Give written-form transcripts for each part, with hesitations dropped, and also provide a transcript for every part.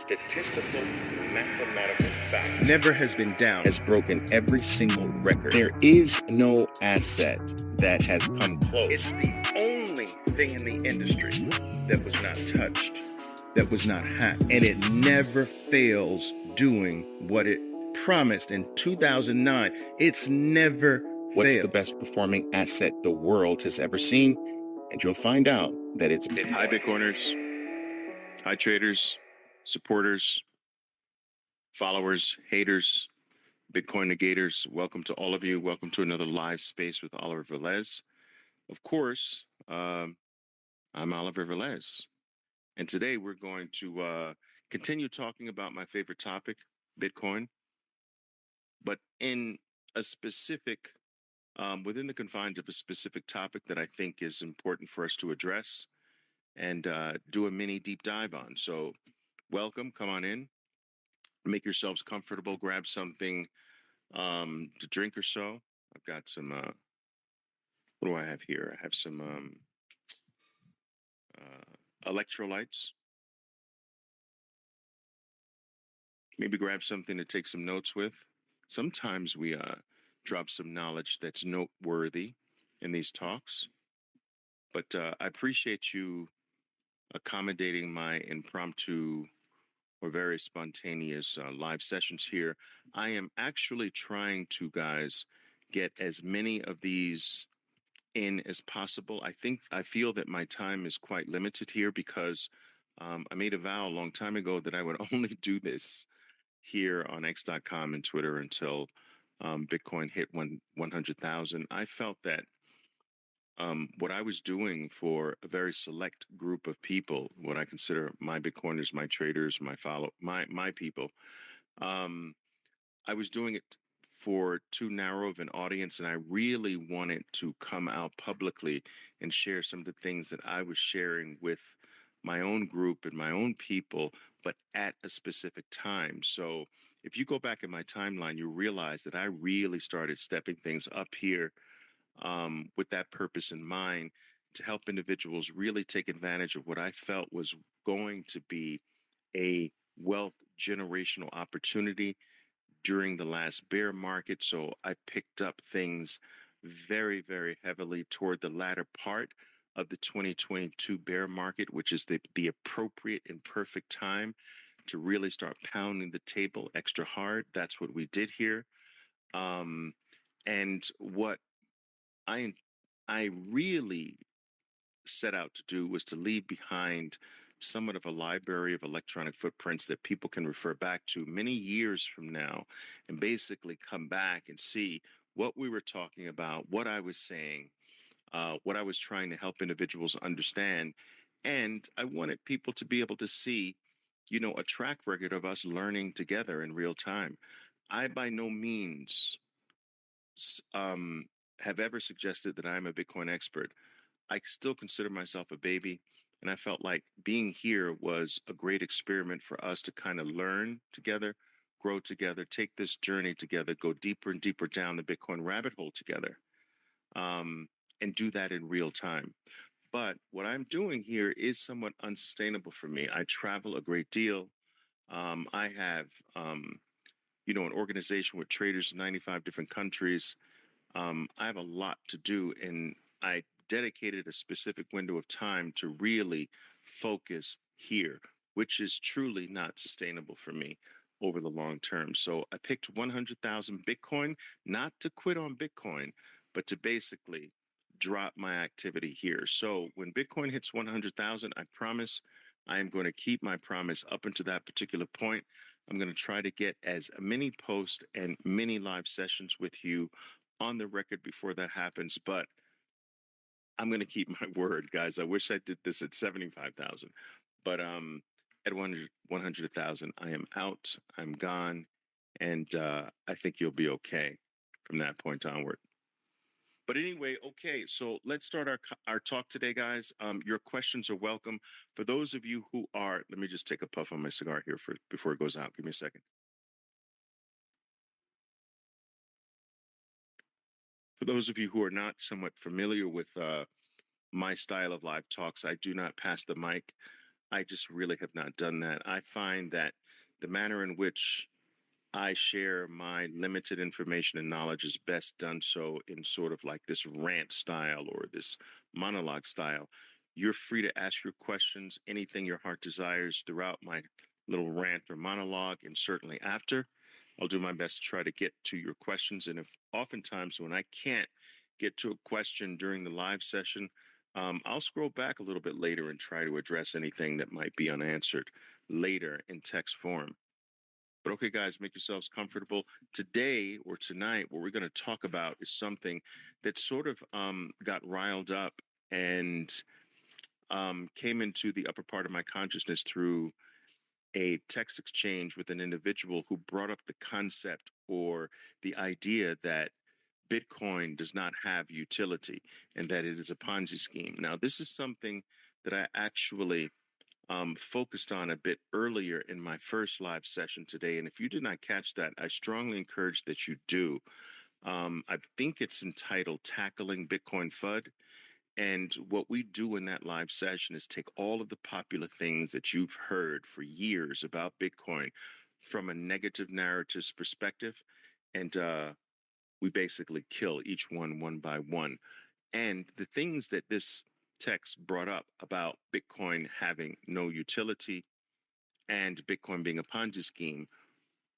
statistical mathematical fact never has been down. has broken every single record. There is no asset that has come close. It's the only thing in the industry that was not touched, that was not hacked, and it never fails doing what it promised in 2009. It's never What's failed. the best performing asset the world has ever seen? And you'll find out that it's Bitcoin. Hi, Bitcoiners. Hi, traders, supporters, followers, haters, Bitcoin negators. Welcome to all of you. Welcome to another live space with Oliver Velez. Of course, I'm Oliver Velez. And today we're going to continue talking about my favorite topic, Bitcoin, but in a specific, within the confines of a specific topic that I think is important for us to address and do a mini deep dive on. So welcome, come on in, make yourselves comfortable, grab something to drink or so. I've got some, what do I have here? I have some electrolytes. Maybe grab something to take some notes with. Sometimes we drop some knowledge that's noteworthy in these talks, but I appreciate you accommodating my impromptu or very spontaneous live sessions here. I am actually trying to, guys, get as many of these in as possible. I feel that my time is quite limited here because I made a vow a long time ago that I would only do this here on X.com and Twitter until Bitcoin hit 100,000. I felt that what I was doing for a very select group of people, what I consider my Bitcoiners, my traders, my people, I was doing it for too narrow of an audience, and I really wanted to come out publicly and share some of the things that I was sharing with my own group and my own people, but at a specific time. So if you go back in my timeline, you realize that I really started stepping things up here with that purpose in mind, to help individuals really take advantage of what I felt was going to be a wealth generational opportunity during the last bear market. So I picked up things very, very heavily toward the latter part of the 2022 bear market, which is the appropriate and perfect time to really start pounding the table extra hard. That's what we did here. And what I really set out to do was to leave behind somewhat of a library of electronic footprints that people can refer back to many years from now and basically come back and see what we were talking about, what I was saying, what I was trying to help individuals understand. And I wanted people to be able to see, a track record of us learning together in real time. I by no means have ever suggested that I'm a Bitcoin expert. I still consider myself a baby, and I felt like being here was a great experiment for us to kind of learn together, grow together, take this journey together, go deeper and deeper down the Bitcoin rabbit hole together, and do that in real time. But what I'm doing here is somewhat unsustainable for me. I travel a great deal. I have, an organization with traders in 95 different countries. I have a lot to do, and I dedicated a specific window of time to really focus here, which is truly not sustainable for me over the long term. So I picked 100,000 Bitcoin, not to quit on Bitcoin, but to basically drop my activity here. So when Bitcoin hits 100,000, I promise I am going to keep my promise up until that particular point. I'm going to try to get as many posts and many live sessions with you on the record before that happens, but I'm going to keep my word, guys. I wish I did this at 75,000, but at 100,000, I am out, I'm gone, and I think you'll be okay from that point onward. But anyway, okay, so let's start our talk today, guys. Your questions are welcome. For those of you who are, let me just take a puff on my cigar here before it goes out. Give me a second. For those of you who are not somewhat familiar with my style of live talks, I do not pass the mic. I just really have not done that. I find that the manner in which I share my limited information and knowledge is best done so in sort of like this rant style or this monologue style. You're free to ask your questions, anything your heart desires throughout my little rant or monologue, and certainly after. I'll do my best to try to get to your questions. And if oftentimes when I can't get to a question during the live session, I'll scroll back a little bit later and try to address anything that might be unanswered later in text form. But okay, guys, make yourselves comfortable. Today or tonight, what we're going to talk about is something that sort of got riled up and came into the upper part of my consciousness through a text exchange with an individual who brought up the concept or the idea that Bitcoin does not have utility and that it is a Ponzi scheme. Now, this is something that I actually focused on a bit earlier in my first live session today. And if you did not catch that, I strongly encourage that you do. I think it's entitled Tackling Bitcoin FUD. And what we do in that live session is take all of the popular things that you've heard for years about Bitcoin from a negative narratives perspective. And we basically kill each one by one. And the things that this text brought up about Bitcoin having no utility and Bitcoin being a Ponzi scheme,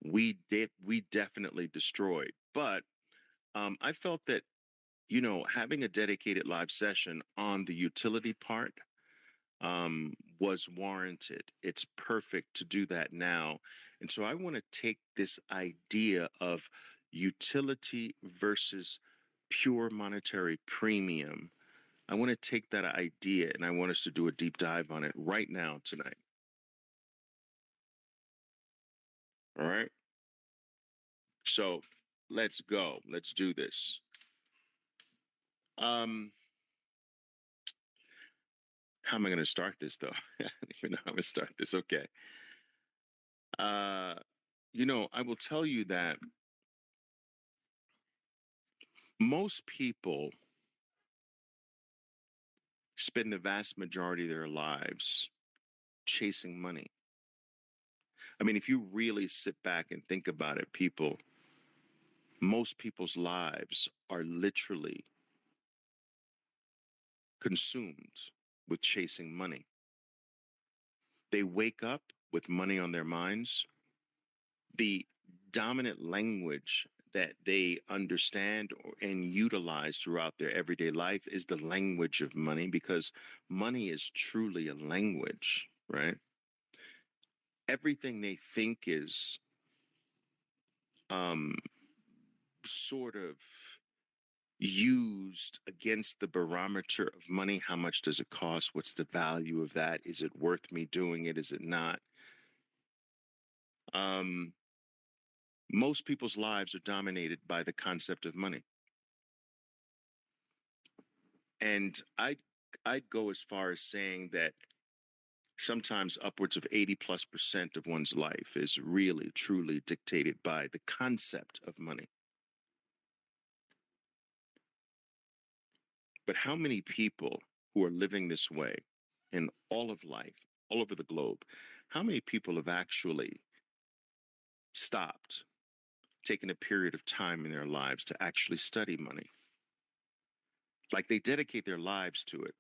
we definitely destroyed. But I felt that, having a dedicated live session on the utility part was warranted. It's perfect to do that now. And so I want to take this idea of utility versus pure monetary premium. I want to take that idea and I want us to do a deep dive on it right now tonight. All right. So let's go. Let's do this. How am I going to start this though? I don't even know how I'm going to start this. Okay. I will tell you that most people spend the vast majority of their lives chasing money. I mean, if you really sit back and think about it, most people's lives are literally consumed with chasing money. They wake up with money on their minds. The dominant language that they understand and utilize throughout their everyday life is the language of money, because money is truly a language, right? Everything they think is sort of used against the barometer of money. How much does it cost? What's the value of that? Is it worth me doing it? Is it not? Most people's lives are dominated by the concept of money. And I'd go as far as saying that sometimes upwards of 80+% of one's life is really, truly dictated by the concept of money. But how many people who are living this way in all of life, all over the globe, how many people have actually stopped, taken a period of time in their lives to actually study money? Like, they dedicate their lives to it.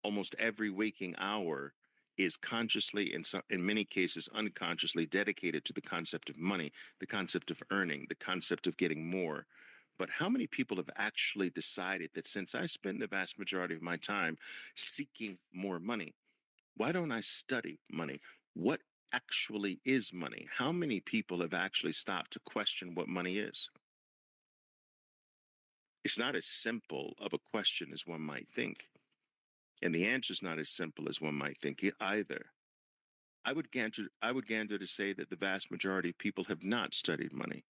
Almost every waking hour is consciously, and in many cases unconsciously, dedicated to the concept of money, the concept of earning, the concept of getting more. But how many people have actually decided that since I spend the vast majority of my time seeking more money, why don't I study money? What actually is money? How many people have actually stopped to question what money is? It's not as simple of a question as one might think. And the answer is not as simple as one might think either. I would gander to say that the vast majority of people have not studied money.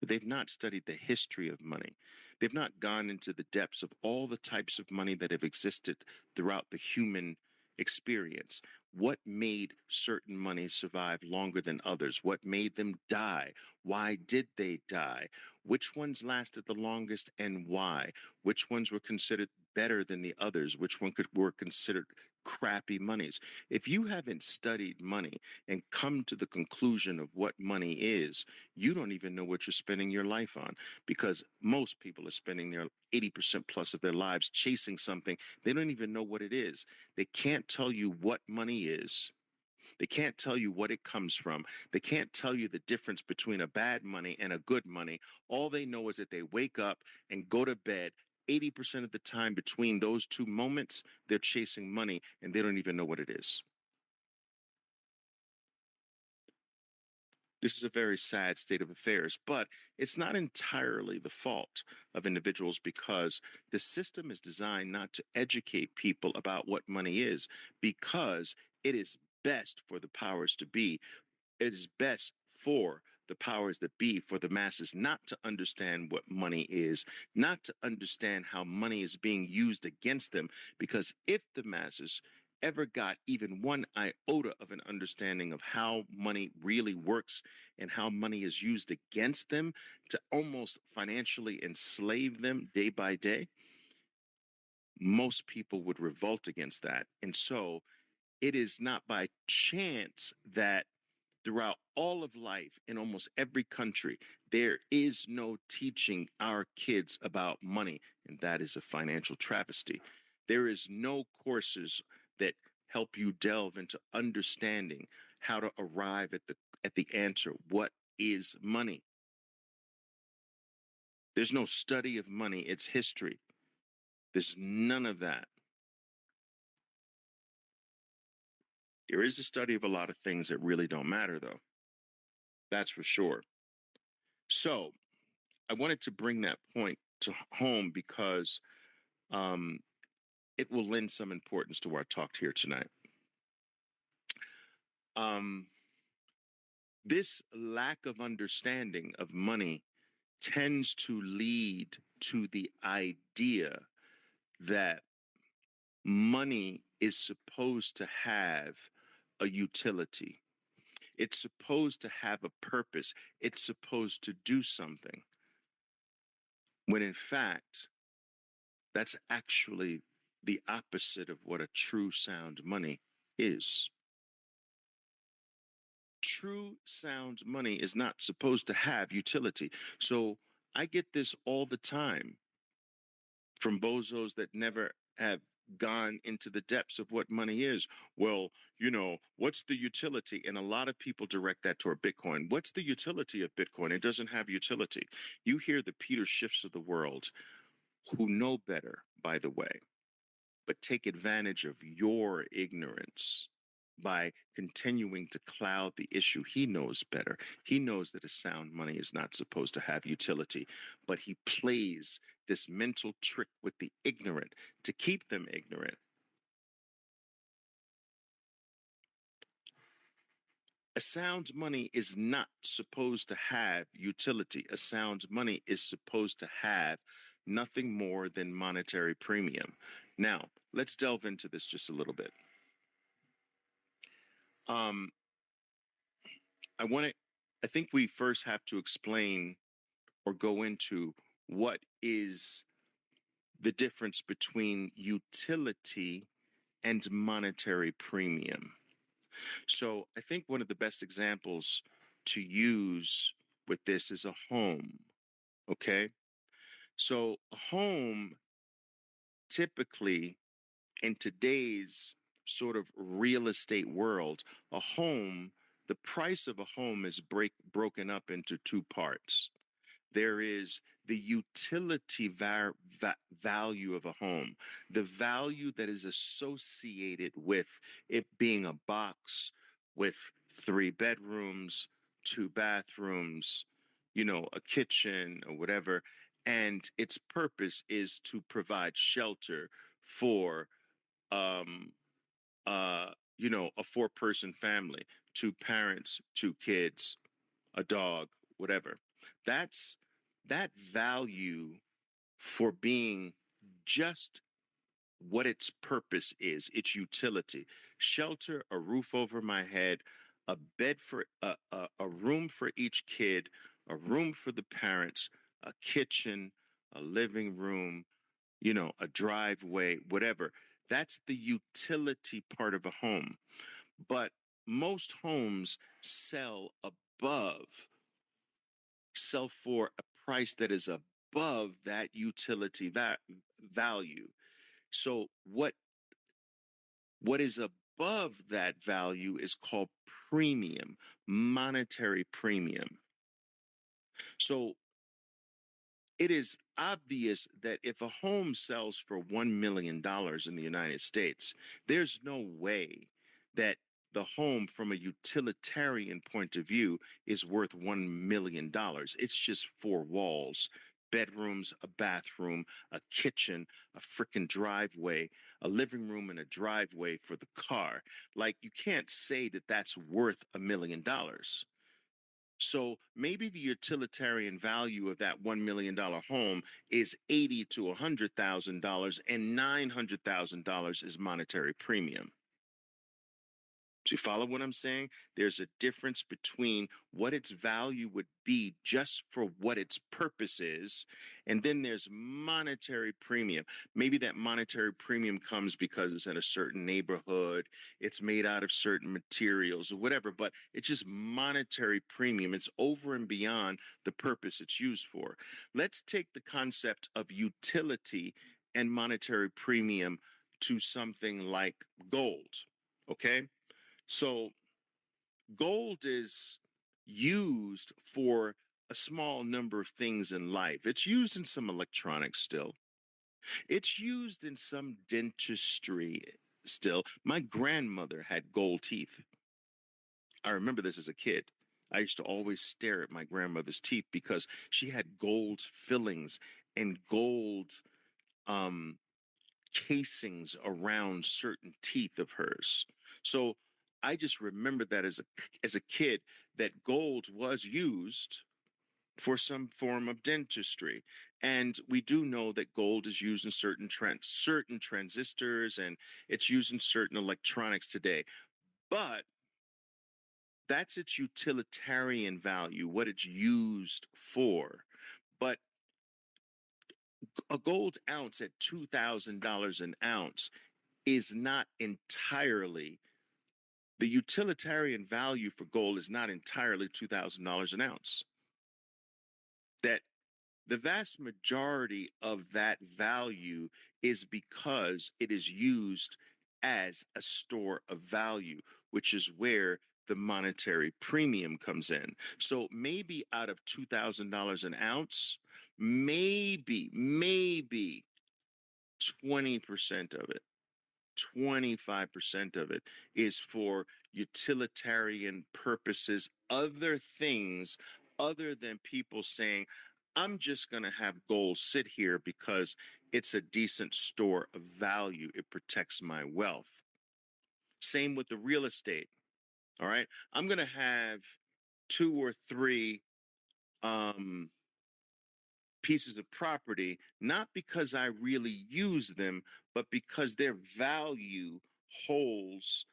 They've not studied the history of money. They've not gone into the depths of all the types of money that have existed throughout the human experience. What made certain money survive longer than others? What made them die? Why did they die? Which ones lasted the longest and why? Which ones were considered better than the others? Which were considered crappy monies? If you haven't studied money and come to the conclusion of what money is, you don't even know what you're spending your life on, because most people are spending their 80% plus of their lives chasing something. They don't even know what it is. They can't tell you what money is. They can't tell you what it comes from. They can't tell you the difference between a bad money and a good money. All they know is that they wake up and go to bed. 80% of the time between those two moments, they're chasing money and they don't even know what it is. This is a very sad state of affairs, but it's not entirely the fault of individuals, because the system is designed not to educate people about what money is, because it is best for the powers to be. It is best for the powers that be, for the masses, not to understand what money is, not to understand how money is being used against them, because if the masses ever got even one iota of an understanding of how money really works and how money is used against them to almost financially enslave them day by day, most people would revolt against that. And so it is not by chance that throughout all of life in almost every country, there is no teaching our kids about money, and that is a financial travesty. There is no courses that help you delve into understanding how to arrive at the answer. What is money? There's no study of money. It's history. There's none of that. There is a study of a lot of things that really don't matter, though. That's for sure. So I wanted to bring that point to home because it will lend some importance to our talk here tonight. This lack of understanding of money tends to lead to the idea that money is supposed to have a utility. It's supposed to have a purpose. It's supposed to do something. When in fact, that's actually the opposite of what a true sound money is. True sound money is not supposed to have utility. So I get this all the time from bozos that never have gone into the depths of what money is. Well, what's the utility? And a lot of people direct that toward Bitcoin. What's the utility of Bitcoin? It doesn't have utility. You hear the Peter Schiffs of the world, who know better, by the way, but take advantage of your ignorance by continuing to cloud the issue. He knows better. He knows that a sound money is not supposed to have utility, but he plays this mental trick with the ignorant to keep them ignorant. A sound money is not supposed to have utility. A sound money is supposed to have nothing more than monetary premium. Now, let's delve into this just a little bit. I think we first have to explain or go into what is the difference between utility and monetary premium. So I think one of the best examples to use with this is a home. Okay. So a home, typically in today's sort of real estate world, a home, the price of a home is broken up into two parts. There is the utility value of a home, the value that is associated with it being a box with 3 bedrooms, 2 bathrooms, a kitchen or whatever. And its purpose is to provide shelter for, a 4-person family, 2 parents, 2 kids, a dog, whatever. That's that value for being just what its purpose is, its utility: shelter, a roof over my head, a bed for a room for each kid, a room for the parents, a kitchen, a living room, a driveway, whatever. That's the utility part of a home. But most homes above, sell for a price that is above that utility value. So what is above that value is called premium, monetary premium. So it is obvious that if a home sells for $1 million in the United States, there's no way that the home from a utilitarian point of view is worth $1 million. It's just four walls, bedrooms, a bathroom, a kitchen, a freaking driveway, a living room and a driveway for the car. Like, you can't say that that's worth $1 million. So maybe the utilitarian value of that $1 million home is $80,000 to $100,000, and $900,000 is monetary premium. Do you follow what I'm saying? There's a difference between what its value would be just for what its purpose is, and then there's monetary premium. Maybe that monetary premium comes because it's in a certain neighborhood, it's made out of certain materials or whatever, but it's just monetary premium. It's over and beyond the purpose it's used for. Let's take the concept of utility and monetary premium to something like gold, okay? So gold is used for a small number of things in life. It's used in some electronics still. It's used in some dentistry still. My grandmother had gold teeth. I remember this as a kid. I used to always stare at my grandmother's teeth because she had gold fillings and gold um, casings around certain teeth of hers. So I just remember that as a kid, that gold was used for some form of dentistry. And we do know that gold is used in certain transistors, and it's used in certain electronics today. But that's its utilitarian value, what it's used for. But a gold ounce at $2,000 an ounce is not entirely, the utilitarian value for gold is not entirely $2,000 an ounce. That the vast majority of that value is because it is used as a store of value, which is where the monetary premium comes in. So maybe out of $2,000 an ounce, maybe 20% of it, 25% of it is for utilitarian purposes, other things other than people saying, I'm just going to have gold sit here because it's a decent store of value. It protects my wealth. Same with the real estate. All right. I'm going to have two or three pieces of property, not because I really use them, but because their value holds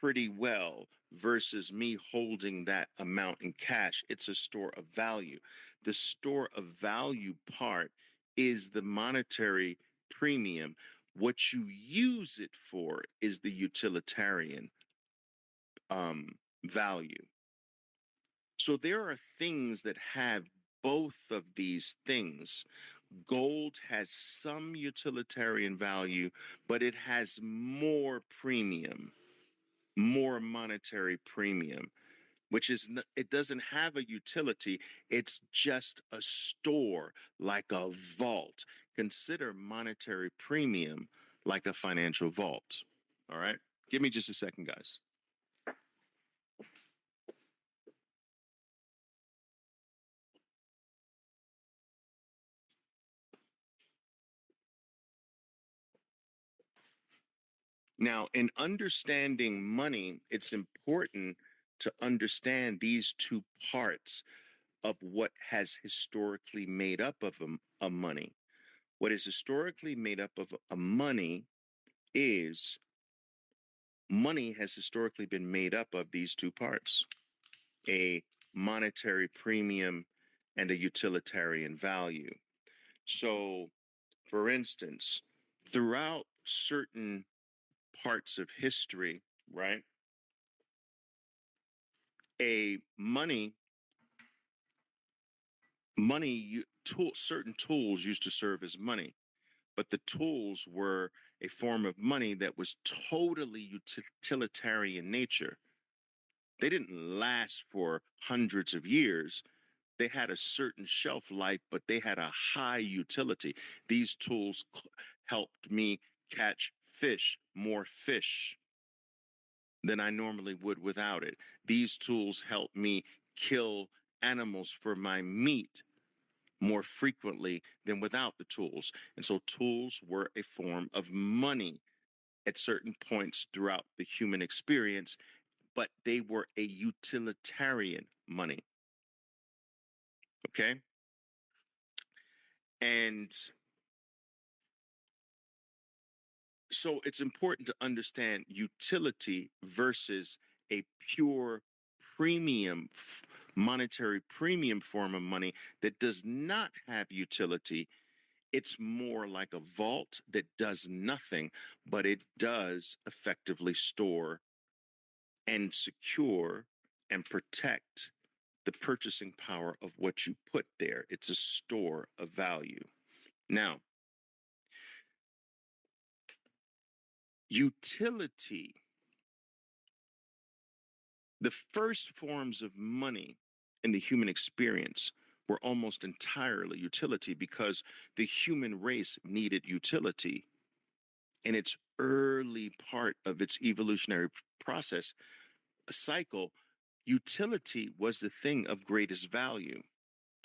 pretty well versus me holding that amount in cash. It's a store of value. The store of value part is the monetary premium. What you use it for is the utilitarian value. So there are things that have both of these things. Gold has some utilitarian value, but it has more premium, more monetary premium, which is, it doesn't have a utility. It's just a store, like a vault. Consider monetary premium like a financial vault. All right. Give me just a second, guys. Now, in understanding money, it's important to understand these two parts of what has historically made up of a money. What is historically made up of a money is money has historically been made up of these two parts: a monetary premium and a utilitarian value. So, for instance, throughout certain parts of history, right, a certain tools used to serve as money, but the tools were a form of money that was totally utilitarian nature. They didn't last for hundreds of years. They had a certain shelf life, but they had a high utility. These tools helped me catch more fish than I normally would without it. These tools helped me kill animals for my meat more frequently than without the tools. And so tools were a form of money at certain points throughout the human experience, but they were a utilitarian money. Okay. And so it's important to understand utility versus a pure premium, monetary premium form of money that does not have utility. It's more like a vault that does nothing, but it does effectively store and secure and protect the purchasing power of what you put there. It's a store of value. Now, utility, the first forms of money in the human experience were almost entirely utility because the human race needed utility in its early part of its evolutionary process, a cycle. Utility was the thing of greatest value.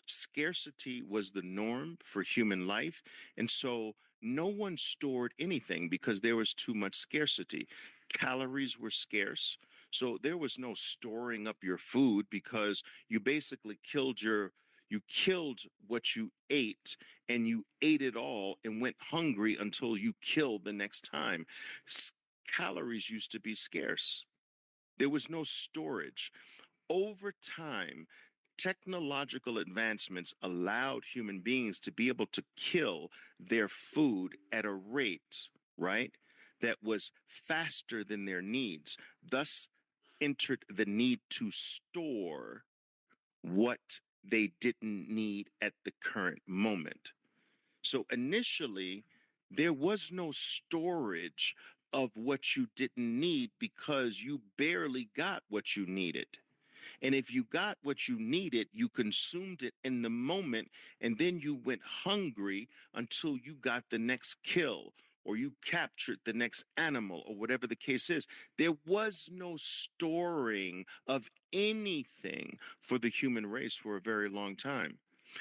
Scarcity was the norm for human life. And so no one stored anything because there was too much scarcity. Calories were scarce. So there was no storing up your food because you basically you killed what you ate and you ate it all and went hungry until you killed the next time. Calories used to be scarce. There was no storage. Over time, technological advancements allowed human beings to be able to kill their food at a rate, right, that was faster than their needs. Thus entered the need to store what they didn't need at the current moment. So initially, there was no storage of what you didn't need because you barely got what you needed. And if you got what you needed, you consumed it in the moment, and then you went hungry until you got the next kill or you captured the next animal or whatever the case is. There was no storing of anything for the human race for a very long time.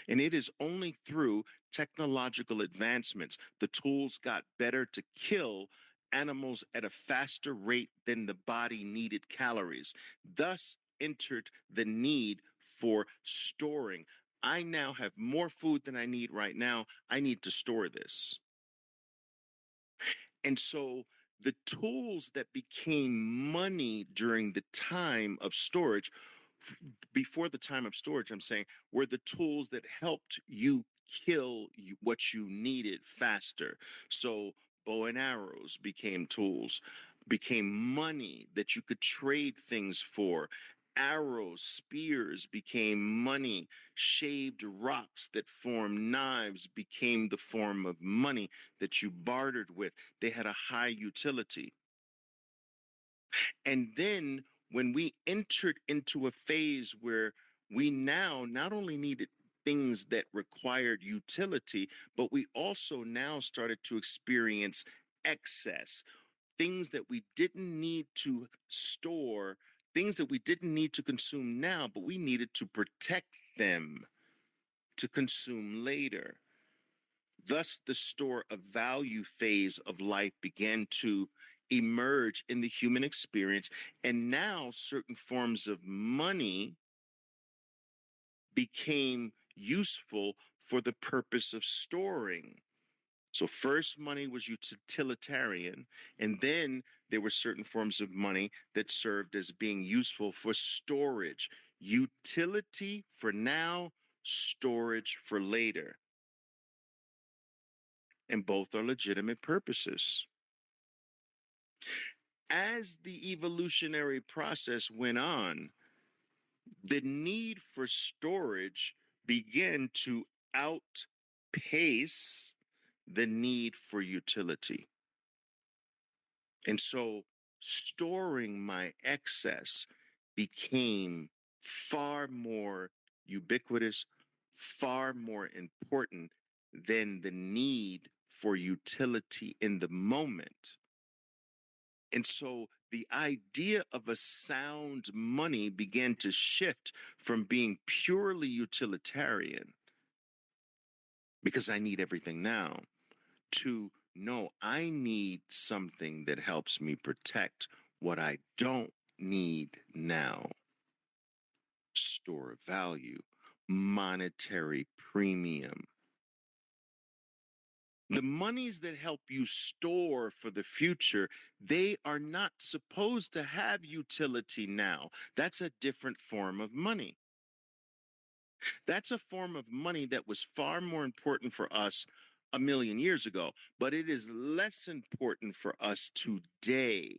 And it is only through technological advancements, the tools got better to kill animals at a faster rate than the body needed calories. Thus entered the need for storing. I now have more food than I need right now. I need to store this. And so the tools that became money during the time of storage, before the time of storage, I'm saying, were the tools that helped you kill what you needed faster. So bow and arrows became tools, became money that you could trade things for. Arrows, spears became money. Shaved rocks that formed knives became the form of money that you bartered with. They had a high utility. And then when we entered into a phase where we now not only needed things that required utility, but we also now started to experience excess, things that we didn't need to store, things that we didn't need to consume now, but we needed to protect them to consume later. Thus, the store of value phase of life began to emerge in the human experience. And now certain forms of money became useful for the purpose of storing. So first money was utilitarian, and then there were certain forms of money that served as being useful for storage. Utility for now, storage for later. And both are legitimate purposes. As the evolutionary process went on, the need for storage began to outpace the need for utility. And so storing my excess became far more ubiquitous, far more important than the need for utility in the moment. And so the idea of a sound money began to shift from being purely utilitarian, because I need everything now, to no, I need something that helps me protect what I don't need now. Store of value, monetary premium. The monies that help you store for the future, they are not supposed to have utility now. That's a different form of money. That's a form of money that was far more important for us a million years ago, but it is less important for us today.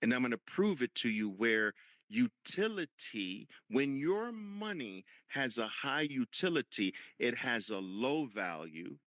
And I'm going to prove it to you where utility, when your money has a high utility, it has a low value.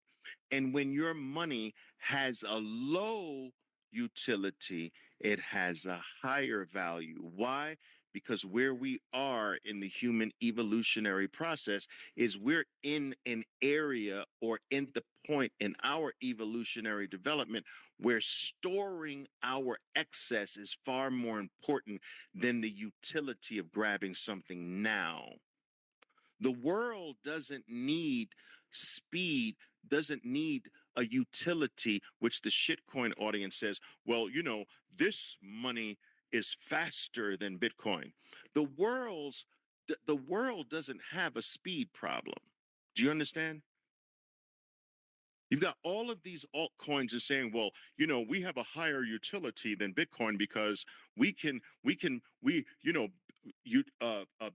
And when your money has a low utility, it has a higher value. Why? Because where we are in the human evolutionary process is we're in an area or in the point in our evolutionary development where storing our excess is far more important than the utility of grabbing something now. The world doesn't need speed, doesn't need a utility, which the shitcoin audience says, well, this money is faster than Bitcoin. The world doesn't have a speed problem. Do you understand? You've got all of these altcoins are saying, well, we have a higher utility than Bitcoin because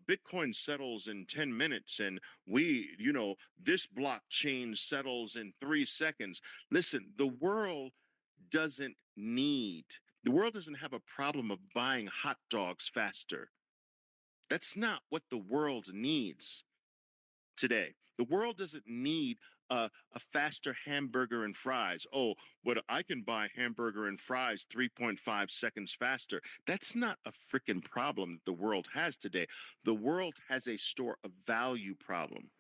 Bitcoin settles in 10 minutes and this blockchain settles in 3 seconds. Listen, the world doesn't have a problem of buying hot dogs faster. That's not what the world needs today. The world doesn't need a faster hamburger and fries. Oh, but I can buy hamburger and fries 3.5 seconds faster. That's not a freaking problem that the world has today. The world has a store of value problem.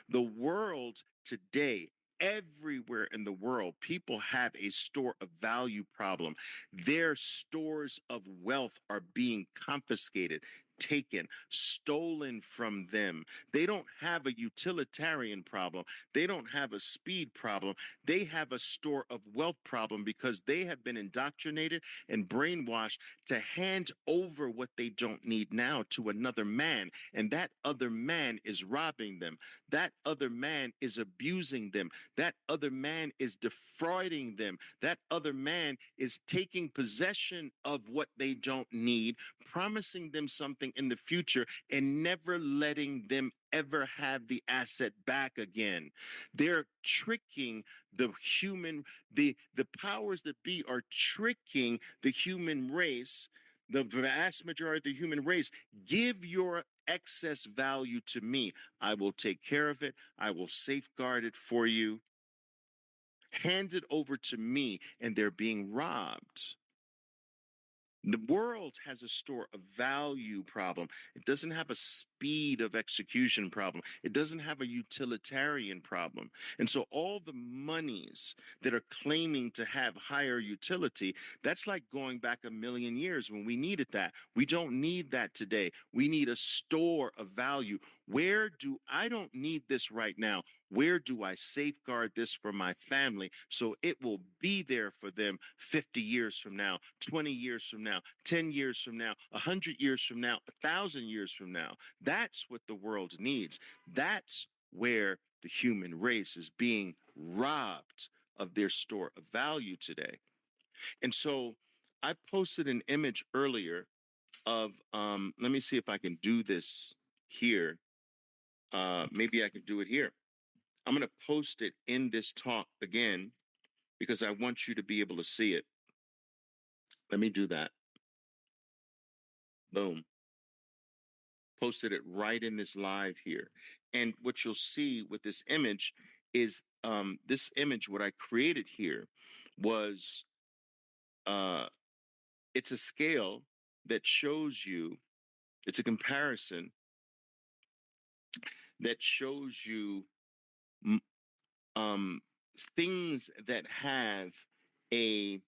The world today, everywhere in the world, people have a store of value problem. Their stores of wealth are being confiscated, taken, stolen from them. They don't have a utilitarian problem. They don't have a speed problem. They have a store of wealth problem because they have been indoctrinated and brainwashed to hand over what they don't need now to another man. And that other man is robbing them. That other man is abusing them. That other man is defrauding them. That other man is taking possession of what they don't need, promising them something in the future and never letting them ever have the asset back again. They're tricking the powers that be are tricking the human race, the vast majority of the human race. Give your excess value to me. I will take care of it. I will safeguard it for you. Hand it over to me, and they're being robbed. The world has a store of value problem. It doesn't have a speed of execution problem. It doesn't have a utilitarian problem. And so all the monies that are claiming to have higher utility, that's like going back a million years when we needed that. We don't need that today. We need a store of value. I don't need this right now. Where do I safeguard this for my family so it will be there for them 50 years from now, 20 years from now, 10 years from now, 100 years from now, 1,000 years from now? That's what the world needs. That's where the human race is being robbed of their store of value today. And so I posted an image earlier of, let me see if I can do this here. Maybe I can do it here. I'm going to post it in this talk again because I want you to be able to see it. Let me do that. Boom. Posted it right in this live here. And what you'll see with this image is this image, what I created here was it's a scale that shows you, it's a comparison that shows you um, things that have a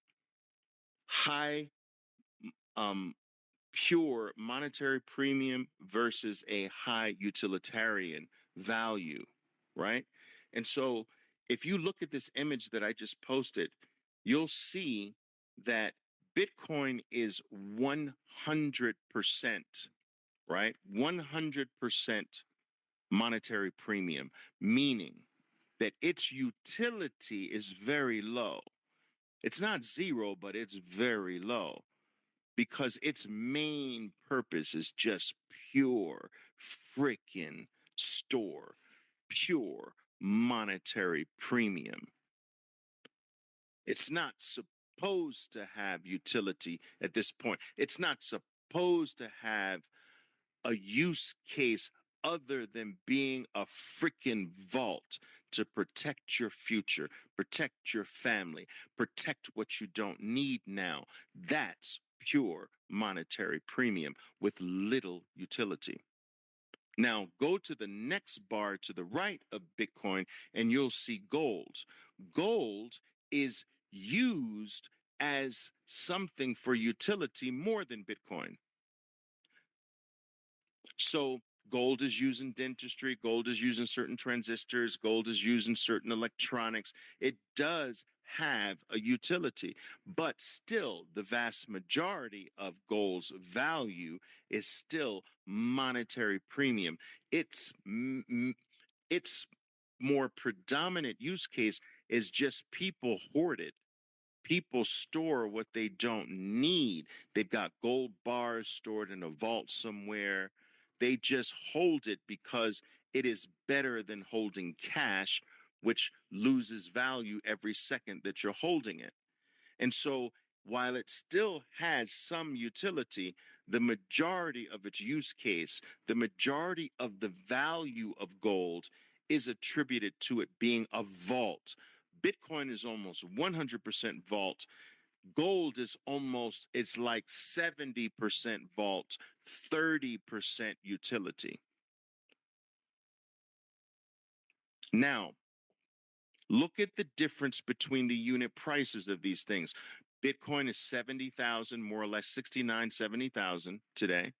high um, pure monetary premium versus a high utilitarian value, right? And so if you look at this image that I just posted, you'll see that Bitcoin is 100%, right? 100% monetary premium, meaning that its utility is very low. It's not zero, but it's very low because its main purpose is just pure freaking store, pure monetary premium. It's not supposed to have utility at this point. It's not supposed to have a use case other than being a freaking vault to protect your future, protect your family, protect what you don't need now. That's pure monetary premium with little utility. Now, go to the next bar to the right of Bitcoin and you'll see gold. Gold is used as something for utility more than Bitcoin. So gold is used in dentistry, gold is used in certain transistors, gold is used in certain electronics. It does have a utility, but still the vast majority of gold's value is still monetary premium. Its more predominant use case is just people hoard it. People store what they don't need. They've got gold bars stored in a vault somewhere. They just hold it because it is better than holding cash, which loses value every second that you're holding it. And so while it still has some utility, the majority of its use case, the majority of the value of gold is attributed to it being a vault. Bitcoin is almost 100% vault. Gold is almost, it's like 70% vault, 30% utility. Now, look at the difference between the unit prices of these things. Bitcoin is 70,000, more or less 69, 70,000 today,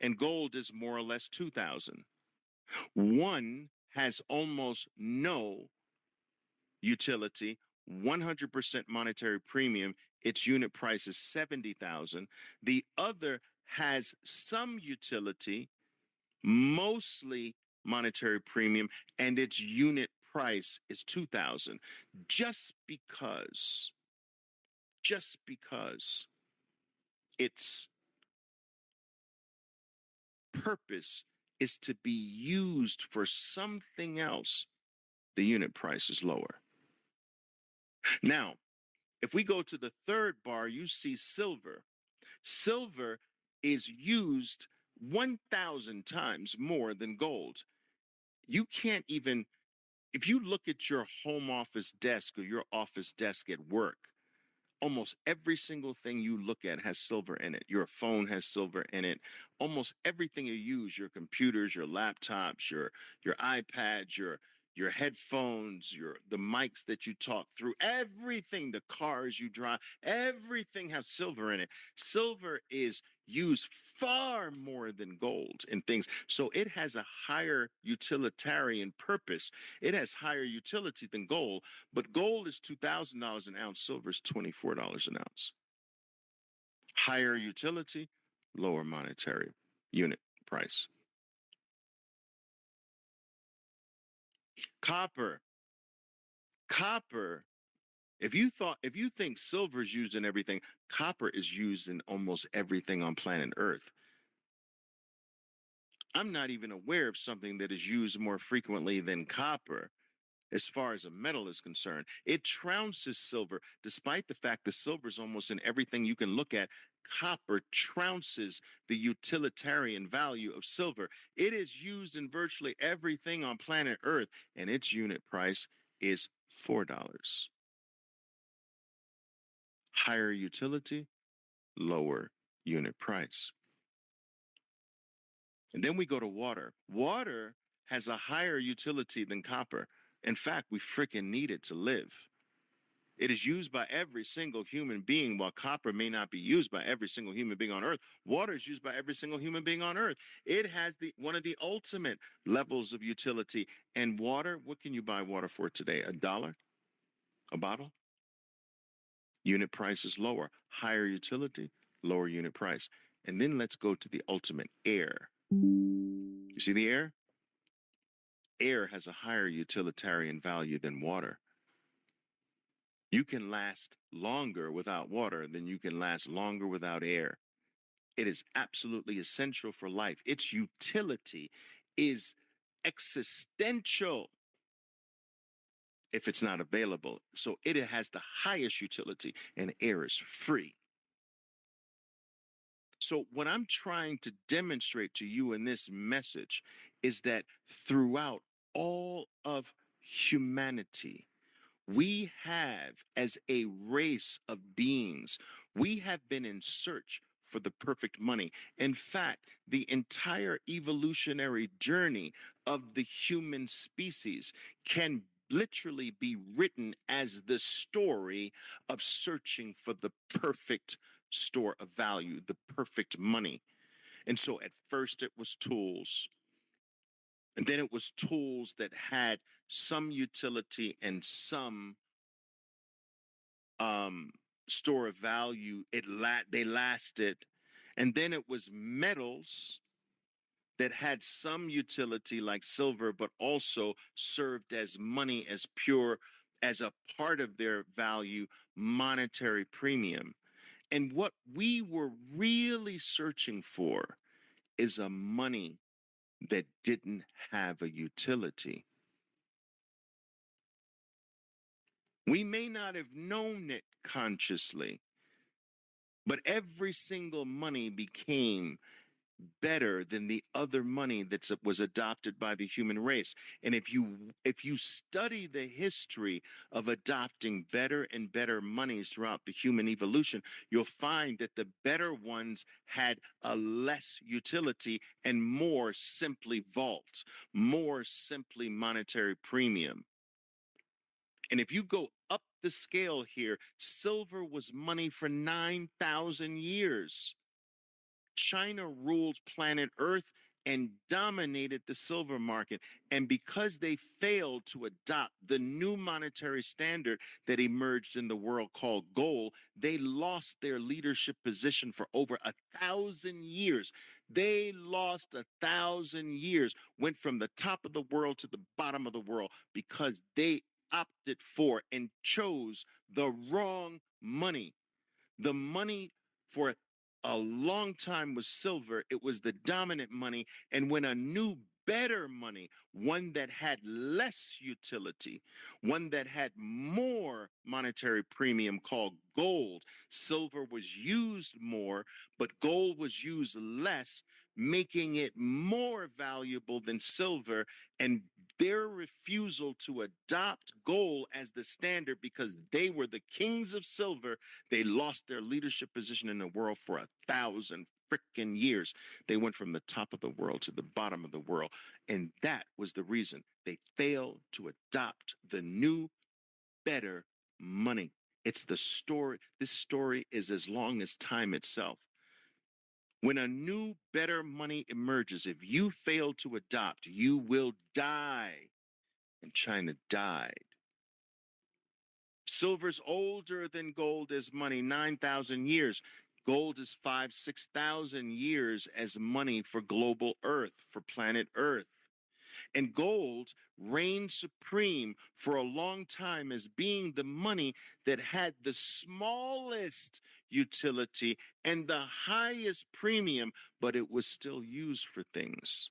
and gold is more or less 2,000. One has almost no utility, 100% monetary premium. Its unit price is 70,000. The other has some utility, mostly monetary premium, and its unit price is 2,000. Just because its purpose is to be used for something else, the unit price is lower. Now, if we go to the third bar, you see silver. Silver is used 1,000 times more than gold. You can't even, if you look at your home office desk or your office desk at work, almost every single thing you look at has silver in it. Your phone has silver in it. Almost everything you use, your computers, your laptops, your iPads, your headphones, the mics that you talk through, everything, the cars you drive, everything has silver in it. Silver is used far more than gold in things. So it has a higher utilitarian purpose. It has higher utility than gold, but gold is $2,000 an ounce, silver is $24 an ounce. Higher utility, lower monetary unit price. Copper. If you think silver is used in everything, copper is used in almost everything on planet Earth. I'm not even aware of something that is used more frequently than copper as far as a metal is concerned. It trounces silver, despite the fact that silver is almost in everything you can look at. Copper trounces the utilitarian value of silver. It is used in virtually everything on planet Earth, and its unit price is $4. Higher utility, lower unit price. And then we go to water. Water has a higher utility than copper. In fact, we freaking need it to live. It is used by every single human being, while copper may not be used by every single human being on Earth. Water is used by every single human being on Earth. It has one of the ultimate levels of utility. And water, what can you buy water for today? $1 a bottle? Unit price is lower. Higher utility, lower unit price. And then let's go to the ultimate, air. You see the air? Air has a higher utilitarian value than water. You can last longer without water than you can last longer without air. It is absolutely essential for life. Its utility is existential if it's not available. So it has the highest utility, and air is free. So what I'm trying to demonstrate to you in this message is that throughout all of humanity, we have, as a race of beings, we have been in search for the perfect money. In fact, the entire evolutionary journey of the human species can literally be written as the story of searching for the perfect store of value, the perfect money. And so at first it was tools. And then it was tools that had some utility and some store of value. They lasted. And then it was metals that had some utility like silver, but also served as money, as pure, as a part of their value, monetary premium. And what we were really searching for is a money that didn't have a utility. We may not have known it consciously, but every single money became better than the other money that was adopted by the human race. And if you study the history of adopting better and better monies throughout the human evolution, you'll find that the better ones had a less utility and more simply vault, more simply monetary premium. And if you go up the scale here, silver was money for 9,000 years. China ruled planet Earth and dominated the silver market. And because they failed to adopt the new monetary standard that emerged in the world called gold, they lost their leadership position for over 1,000 years. They lost 1,000 years, went from the top of the world to the bottom of the world because they opted for and chose the wrong money. The money for a long time was silver. It was the dominant money. And when a new, better money, one that had less utility, one that had more monetary premium called gold, silver was used more, but gold was used less, making it more valuable than silver. And their refusal to adopt gold as the standard because they were the kings of silver, they lost their leadership position in the world for 1,000 freaking years. They went from the top of the world to the bottom of the world. And that was the reason they failed to adopt the new, better money. It's the story. This story is as long as time itself. When a new, better money emerges, if you fail to adopt, you will die. And China died. Silver's older than gold as money, 9,000 years. Gold is 5,000, 6,000 years as money for global Earth, for planet Earth. And gold reigned supreme for a long time as being the money that had the smallest utility and the highest premium, but it was still used for things.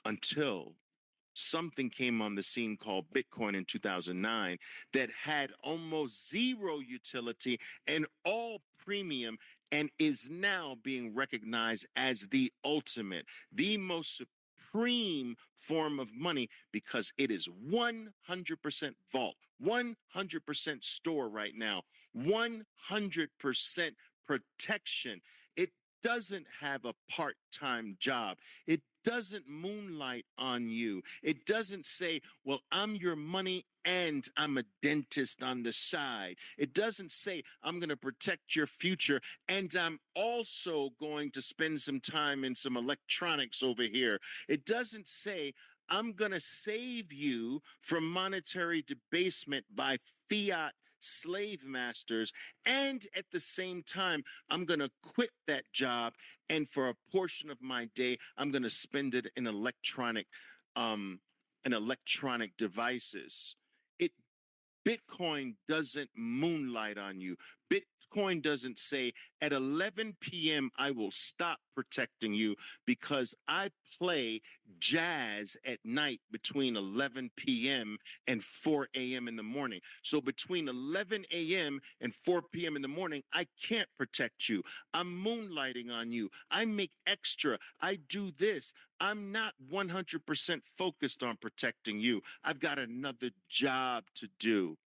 until something came on the scene called Bitcoin in 2009 that had almost zero utility and all premium and is now being recognized as the ultimate, the most supreme form of money because it is 100% vault, 100% store right now, 100% protection. It doesn't have a part-time job. It doesn't moonlight on you. It doesn't say, well, I'm your money and I'm a dentist on the side. It doesn't say, I'm going to protect your future and I'm also going to spend some time in some electronics over here. It doesn't say, I'm going to save you from monetary debasement by fiat slave masters. And at the same time, I'm going to quit that job. And for a portion of my day, I'm going to spend it in um, electronic devices. It Bitcoin doesn't moonlight on you. Bitcoin doesn't say at 11 p.m. I will stop protecting you because I play jazz at night between 11 p.m. and 4 a.m. in the morning. So between 11 a.m. and 4 p.m. in the morning, I can't protect you. I'm moonlighting on you. I make extra. I do this. I'm not 100% focused on protecting you. I've got another job to do.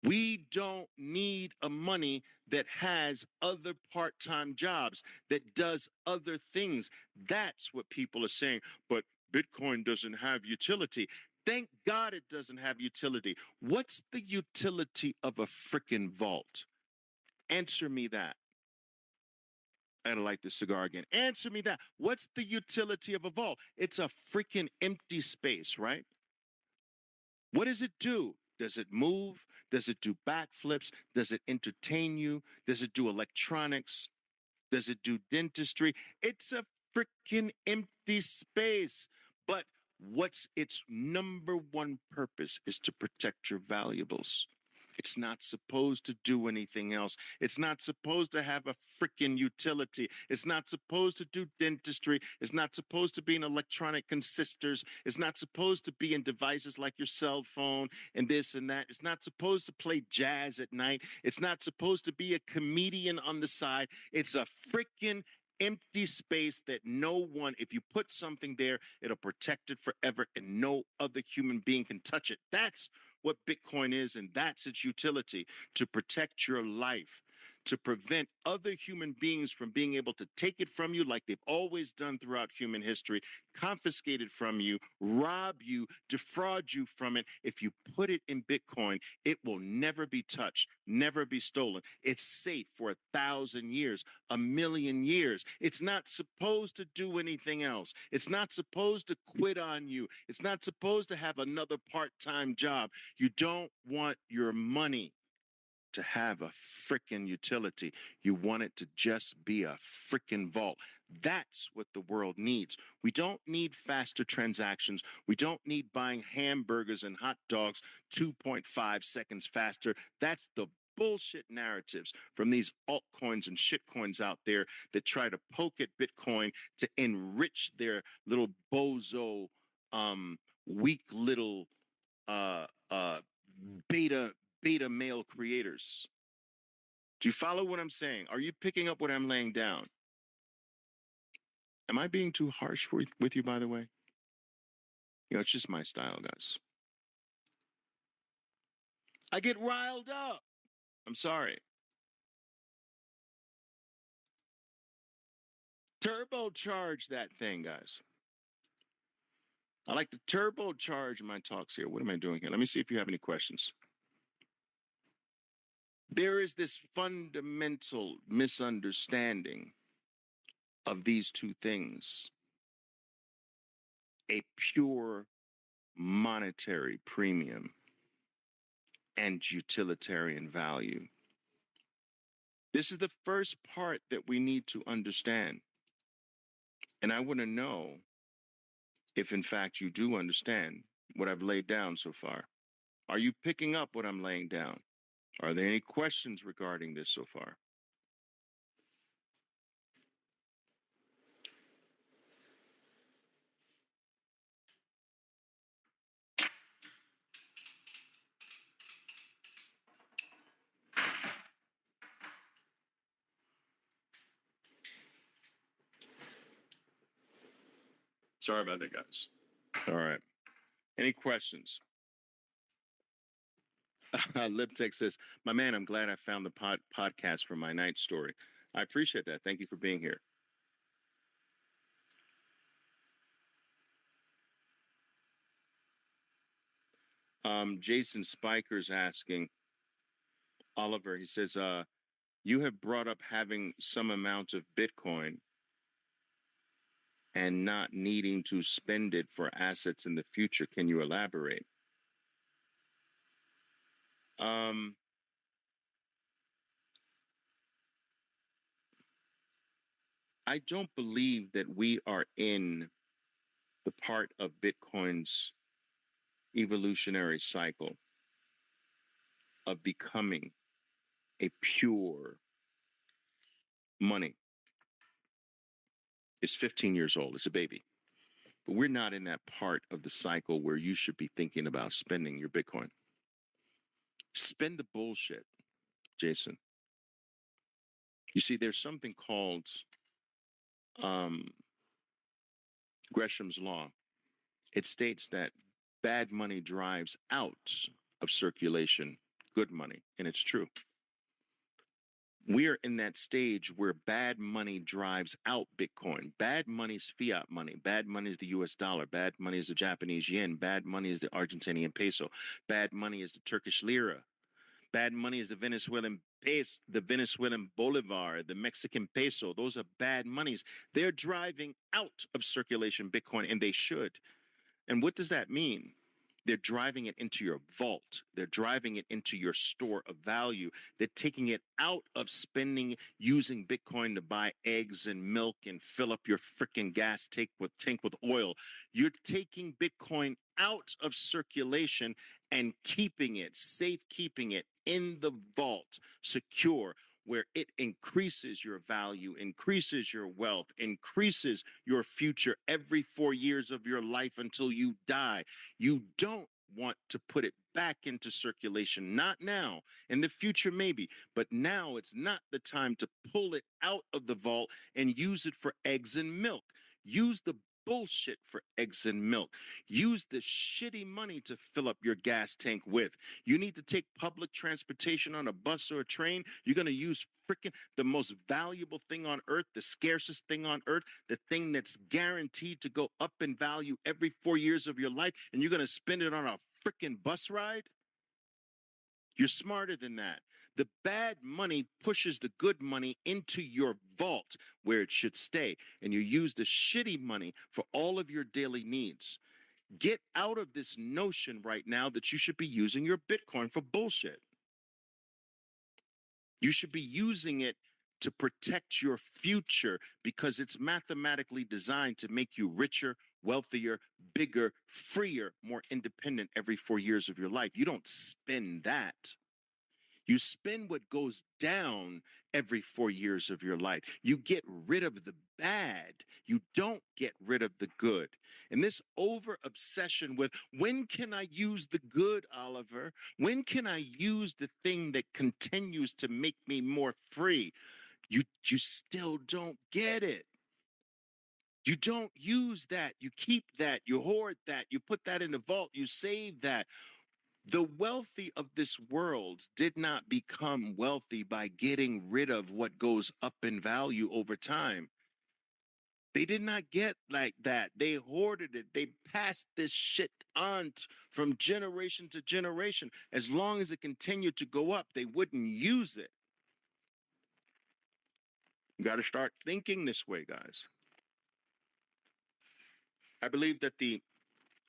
We don't need a money that has other part-time jobs, that does other things. That's what people are saying. But Bitcoin doesn't have utility. Thank God it doesn't have utility. What's the utility of a freaking vault? Answer me that. I gotta light this cigar again. Answer me that. What's the utility of a vault? It's a freaking empty space, right? What does it do? Does it move? Does it do backflips? Does it entertain you? Does it do electronics? Does it do dentistry? It's a freaking empty space. But what's its number one purpose is to protect your valuables. It's not supposed to do anything else. It's not supposed to have a freaking utility. It's not supposed to do dentistry. It's not supposed to be in electronic consistors. It's not supposed to be in devices like your cell phone and this and that. It's not supposed to play jazz at night. It's not supposed to be a comedian on the side. It's a freaking empty space that no one, if you put something there, it'll protect it forever and no other human being can touch it. That's what Bitcoin is, and that's its utility, to protect your life, to prevent other human beings from being able to take it from you like they've always done throughout human history, confiscate it from you, rob you, defraud you from it. If you put it in Bitcoin, it will never be touched, never be stolen. It's safe for 1,000 years, 1,000,000 years. It's not supposed to do anything else. It's not supposed to quit on you. It's not supposed to have another part-time job. You don't want your money to have a freaking utility. You want it to just be a freaking vault. That's what the world needs. We don't need faster transactions. We don't need buying hamburgers and hot dogs 2.5 seconds faster. That's the bullshit narratives from these altcoins and shitcoins out there that try to poke at Bitcoin to enrich their little bozo, weak little uh, uh, beta male creators. Do you follow what I'm saying? Are you picking up what I'm laying down? Am I being too harsh with you, by the way? You know, it's just my style, guys. I get riled up. I'm sorry. Turbocharge that thing, guys. I like to turbocharge my talks here. What am I doing here? Let me see if you have any questions. There is this fundamental misunderstanding of these two things: a pure monetary premium and utilitarian value. This is the first part that we need to understand. And I want to know if, in fact, you do understand what I've laid down so far. Are you picking up what I'm laying down? Are there any questions regarding this so far? Sorry about that, guys. All right. Any questions? Liptech says, my man, I'm glad I found the podcast for my night story. I appreciate that. Thank you for being here. Jason Spiker's asking, Oliver, he says, you have brought up having some amount of Bitcoin and not needing to spend it for assets in the future. Can you elaborate? I don't believe that we are in the part of Bitcoin's evolutionary cycle of becoming a pure money. It's 15 years old. It's a baby. But we're not in that part of the cycle where you should be thinking about spending your Bitcoin. Spend the bullshit, Jason. You see, there's something called Gresham's Law. It states that bad money drives out of circulation good money, and it's true. We are in that stage where bad money drives out Bitcoin. Bad money is fiat money. Bad money is the US dollar. Bad money is the Japanese yen. Bad money is the Argentinian peso. Bad money is the Turkish lira. Bad money is the Venezuelan peso, the Venezuelan bolivar, the Mexican peso. Those are bad monies. They're driving out of circulation Bitcoin, and they should. And what does that mean? They're driving it into your vault. They're driving it into your store of value. They're taking it out of spending, using Bitcoin to buy eggs and milk and fill up your freaking gas tank with oil. You're taking Bitcoin out of circulation and keeping it, safekeeping it in the vault, secure, where it increases your value, increases your wealth, increases your future every 4 years of your life until you die. You don't want to put it back into circulation. Not now. In the future, maybe. But now it's not the time to pull it out of the vault and use it for eggs and milk. Use the bullshit for eggs and milk. Use the shitty money to fill up your gas tank with. You need to take public transportation on a bus or a train. You're going to use freaking the most valuable thing on earth, the scarcest thing on earth, the thing that's guaranteed to go up in value every 4 years of your life, and you're going to spend it on a freaking bus ride? You're smarter than that. The bad money pushes the good money into your vault where it should stay, and you use the shitty money for all of your daily needs. Get out of this notion right now that you should be using your Bitcoin for bullshit. You should be using it to protect your future because it's mathematically designed to make you richer, wealthier, bigger, freer, more independent every 4 years of your life. You don't spend that. You spend what goes down every 4 years of your life. You get rid of the bad. You don't get rid of the good. And this over obsession with when can I use the good, Oliver? When can I use the thing that continues to make me more free? You still don't get it. You don't use that. You keep that. You hoard that. You put that in the vault. You save that. The wealthy of this world did not become wealthy by getting rid of what goes up in value over time. They did not get like that. They hoarded it. They passed this shit on from generation to generation. As long as it continued to go up, they wouldn't use it. You got to start thinking this way, guys. I believe that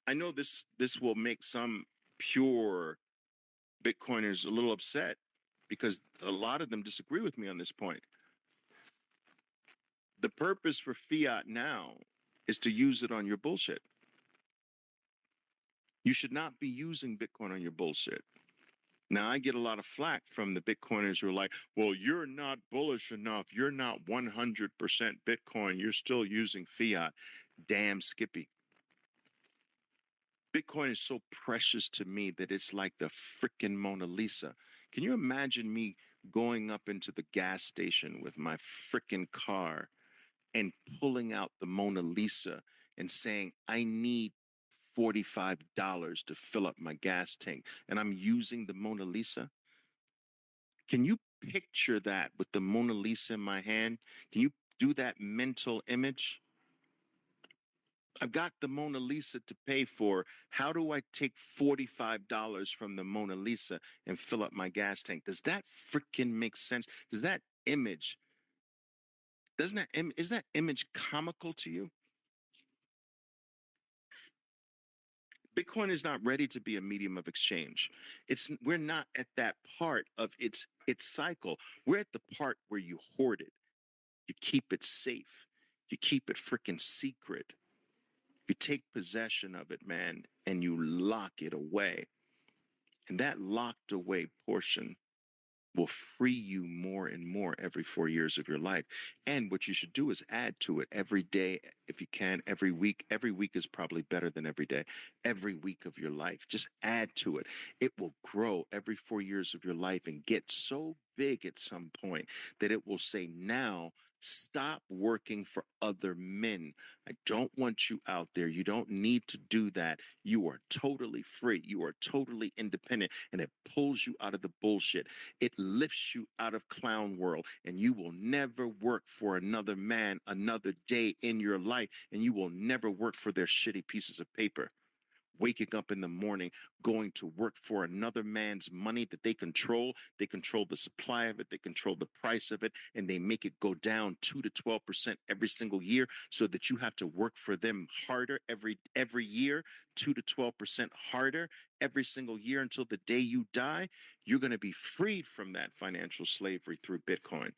I know this will make some pure Bitcoiners a little upset because a lot of them disagree with me on this point. The purpose for fiat now is to use it on your bullshit. You should not be using Bitcoin on your bullshit. Now, I get a lot of flack from the Bitcoiners who are like, well, you're not bullish enough. You're not 100% Bitcoin. You're still using fiat. Damn, Skippy. Bitcoin is so precious to me that it's like the freaking Mona Lisa. Can you imagine me going up into the gas station with my freaking car and pulling out the Mona Lisa and saying, I need $45 to fill up my gas tank, and I'm using the Mona Lisa. Can you picture that with the Mona Lisa in my hand? Can you do that mental image? I've got the Mona Lisa to pay for. How do I take $45 from the Mona Lisa and fill up my gas tank? Does that freaking make sense? Does that image, is that image comical to you? Bitcoin is not ready to be a medium of exchange. We're not at that part of its cycle. We're at the part where you hoard it. You keep it safe. You keep it freaking secret. You take possession of it, man, and you lock it away. And that locked away portion will free you more and more every 4 years of your life. And what you should do is add to it every day, if you can, every week. Every week is probably better than every day. Every week of your life, just add to it. It will grow every 4 years of your life and get so big at some point that it will say, now stop working for other men. I don't want you out there. You don't need to do that. You are totally free. You are totally independent, and it pulls you out of the bullshit. It lifts you out of clown world, and you will never work for another man another day in your life, and you will never work for their shitty pieces of paper. Waking up in the morning, going to work for another man's money that they control. They control the supply of it, they control the price of it, and they make it go down 2 to 12% every single year, so that you have to work for them harder every year, 2 to 12% harder every single year until the day you die. You're going to be freed from that financial slavery through Bitcoin.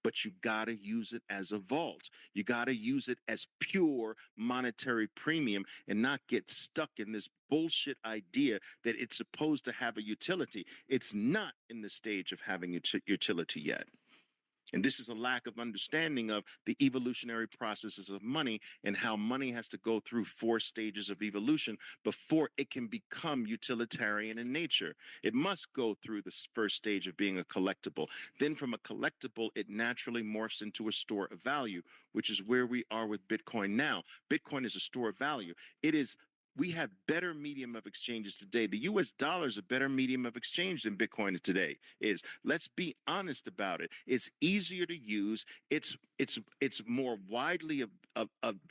But you got to use it as a vault. You got to use it as pure monetary premium and not get stuck in this bullshit idea that it's supposed to have a utility. It's not in the stage of having utility yet. And this is a lack of understanding of the evolutionary processes of money and how money has to go through 4 stages of evolution before it can become utilitarian in nature. It must go through the first stage of being a collectible. Then from a collectible, it naturally morphs into a store of value, which is where we are with Bitcoin now. Bitcoin is a store of value. We have better medium of exchanges today. The US dollar is a better medium of exchange than Bitcoin today is. Let's be honest about it. It's easier to use. It's more widely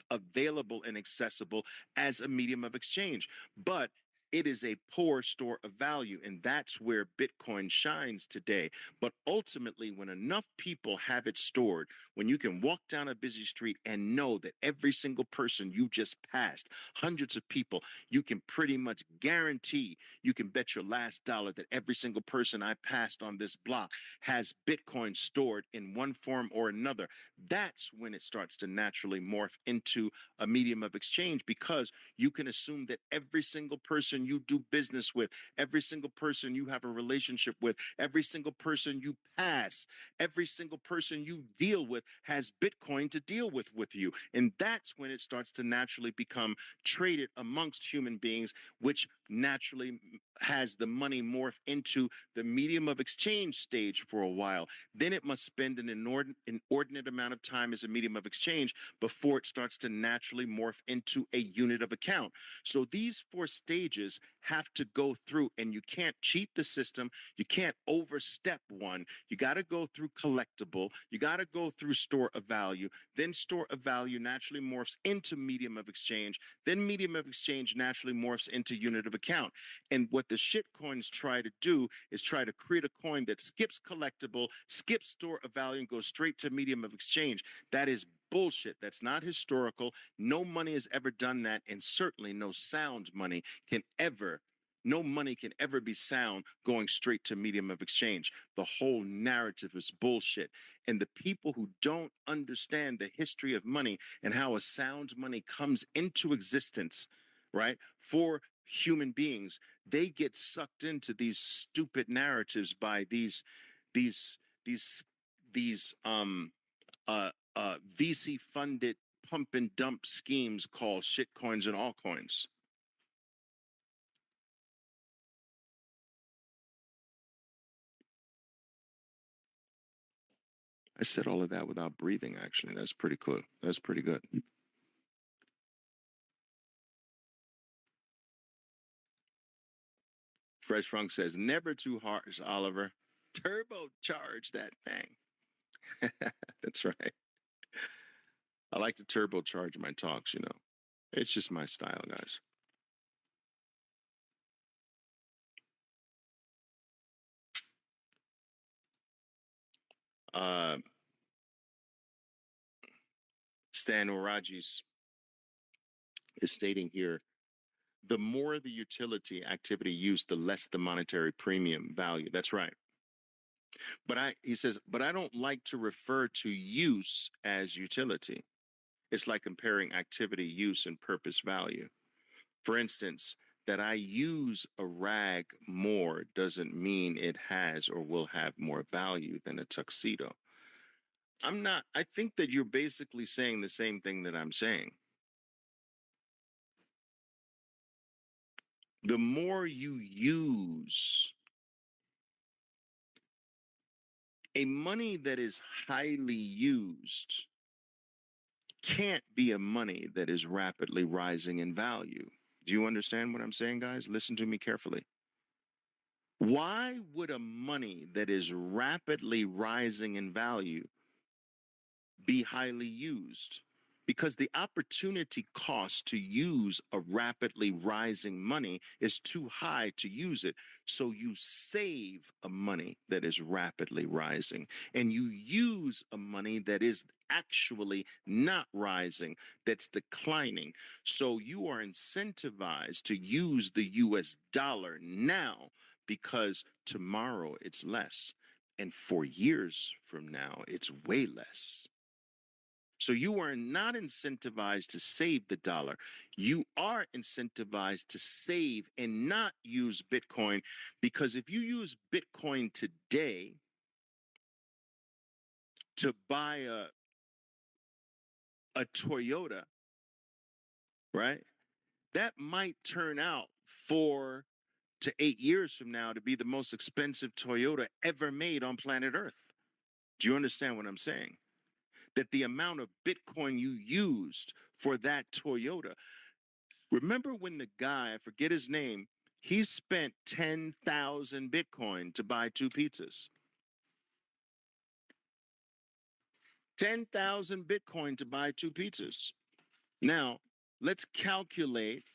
available and accessible as a medium of exchange. But it is a poor store of value, and that's where Bitcoin shines today. But ultimately, when enough people have it stored, when you can walk down a busy street and know that every single person you just passed, hundreds of people, you can pretty much guarantee, you can bet your last dollar that every single person I passed on this block has Bitcoin stored in one form or another. That's when it starts to naturally morph into a medium of exchange, because you can assume that every single person you do business with, every single person you have a relationship with, every single person you pass, every single person you deal with has Bitcoin to deal with you. And that's when it starts to naturally become traded amongst human beings, which naturally has the money morph into the medium of exchange stage for a while. Then it must spend an inordinate amount of time as a medium of exchange before it starts to naturally morph into a unit of account. So these 4 stages have to go through, and you can't cheat the system. You can't overstep one. You got to go through collectible. You got to go through store of value. Then store of value naturally morphs into medium of exchange. Then medium of exchange naturally morphs into unit of account. And what the shit coins try to do is try to create a coin that skips collectible, skips store of value, and goes straight to medium of exchange. That is bullshit. That's not historical. No money has ever done that, and certainly no sound money can ever. No money can ever be sound going straight to medium of exchange. The whole narrative is bullshit. And the people who don't understand the history of money and how a sound money comes into existence, right, for human beings, they get sucked into these stupid narratives by these VC funded pump and dump schemes called shitcoins and altcoins. I said all of that without breathing, actually. That's pretty cool. That's pretty good. Fresh Funk says, never too harsh, Oliver. Turbocharge that thing. That's right. I like to turbocharge my talks, you know. It's just my style, guys. Uh, Stan Orajis is stating here, the more the utility activity used, the less the monetary premium value. That's right. But he says, but I don't like to refer to use as utility. It's like comparing activity, use, and purpose value. For instance, that I use a rag more doesn't mean it has or will have more value than a tuxedo. I think that you're basically saying the same thing that I'm saying. The more you use a money that is highly used can't be a money that is rapidly rising in value. Do you understand what I'm saying, guys? Listen to me carefully. Why would a money that is rapidly rising in value be highly used? Because the opportunity cost to use a rapidly rising money is too high to use it. So you save a money that is rapidly rising and you use a money that is actually not rising, that's declining. So you are incentivized to use the US dollar now because tomorrow it's less. And 4 years from now, it's way less. So you are not incentivized to save the dollar. You are incentivized to save and not use Bitcoin, because if you use Bitcoin today to buy a Toyota, right? That might turn out 4 to 8 years from now to be the most expensive Toyota ever made on planet Earth. Do you understand what I'm saying? That the amount of Bitcoin you used for that Toyota. Remember when the guy, I forget his name, he spent 10,000 Bitcoin to buy 2 pizzas. 10,000 Bitcoin to buy 2 pizzas. Now, let's calculate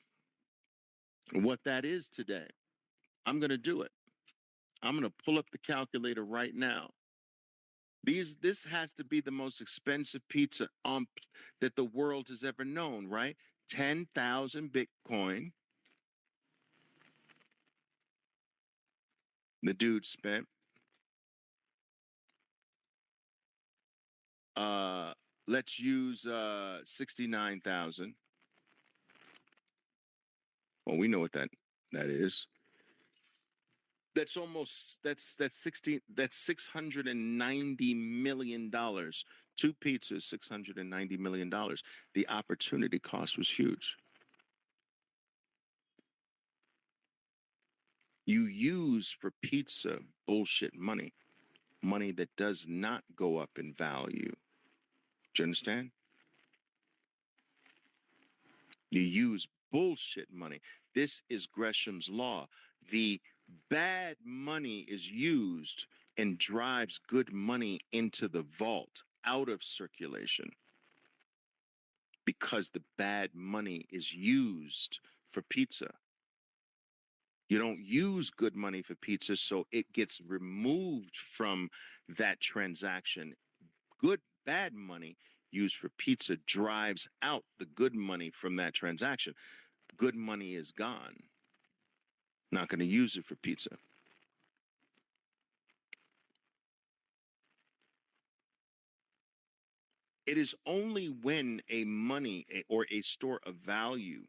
what that is today. I'm going to do it. I'm going to pull up the calculator right now. This has to be the most expensive pizza that the world has ever known, right? 10,000 Bitcoin. The dude spent. Let's use 69,000. Well, we know what that is. That's 690 million dollars. 2 pizzas, $690 million. The opportunity cost was huge. You use for pizza bullshit money that does not go up in value. Do you understand? You use bullshit money. This is Gresham's law. The bad money is used and drives good money into the vault, out of circulation, because the bad money is used for pizza. You don't use good money for pizza, so it gets removed from that transaction. Bad money used for pizza drives out the good money from that transaction. Good money is gone. Not going to use it for pizza. It is only when a money or a store of value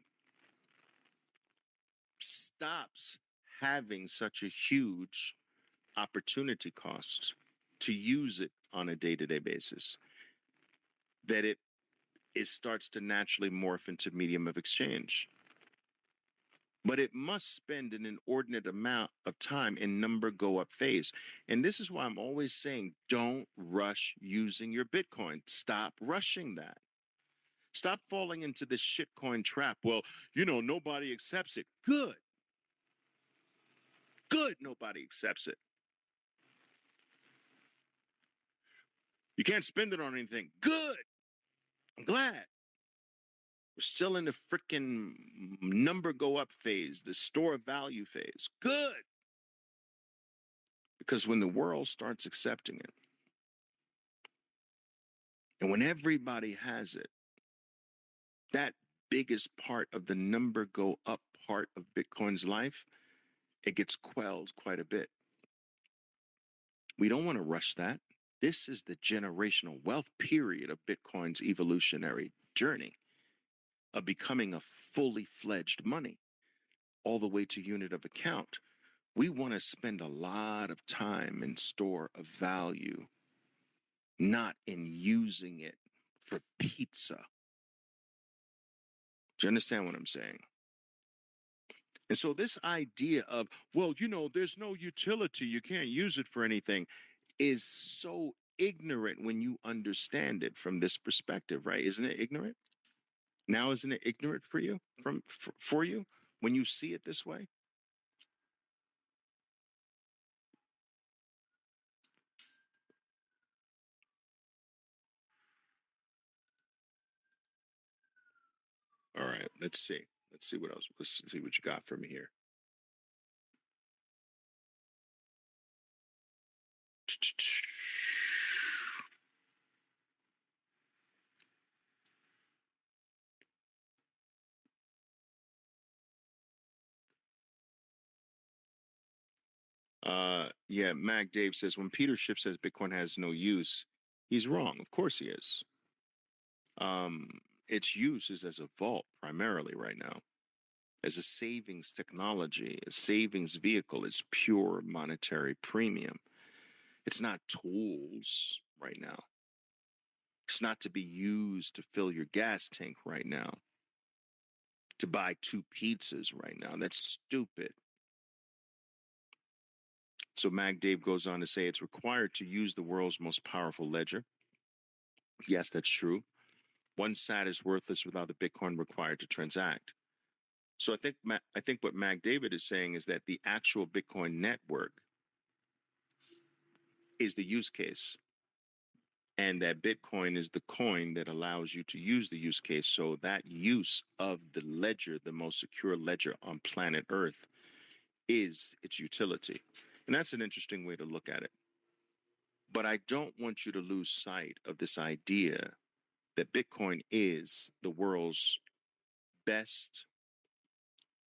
stops having such a huge opportunity cost to use it on a day-to-day basis that it starts to naturally morph into medium of exchange. But it must spend an inordinate amount of time in number go up phase. And this is why I'm always saying, don't rush using your Bitcoin. Stop rushing that. Stop falling into this shitcoin trap. Well, nobody accepts it. Good. Good, nobody accepts it. You can't spend it on anything. Good. I'm glad. We're still in the freaking number go up phase, the store value phase. Good. Because when the world starts accepting it, and when everybody has it, that biggest part of the number go up part of Bitcoin's life, it gets quelled quite a bit. We don't want to rush that. This is the generational wealth period of Bitcoin's evolutionary journey of becoming a fully fledged money, all the way to unit of account. We want to spend a lot of time in store of value, not in using it for pizza. Do you understand what I'm saying? And so this idea of, well, there's no utility, you can't use it for anything, is so ignorant when you understand it from this perspective, right? Isn't it ignorant? Now, isn't it ignorant for you, for you, when you see it this way? All right, let's see. Let's see what else. Let's see what you got for me here. Yeah, Mac Dave says when Peter Schiff says Bitcoin has no use, he's wrong. Of course he is. Its use is as a vault primarily right now, as a savings technology, a savings vehicle. It's pure monetary premium. It's not tools right now. It's not to be used to fill your gas tank right now, to buy 2 pizzas right now. That's stupid. So Mag Dave goes on to say it's required to use the world's most powerful ledger. Yes, that's true. One sat is worthless without the Bitcoin required to transact. So I think what Mag David is saying is that the actual Bitcoin network is the use case, and that Bitcoin is the coin that allows you to use the use case. So that use of the ledger, the most secure ledger on planet Earth, is its utility. And that's an interesting way to look at it. But I don't want you to lose sight of this idea that Bitcoin is the world's best,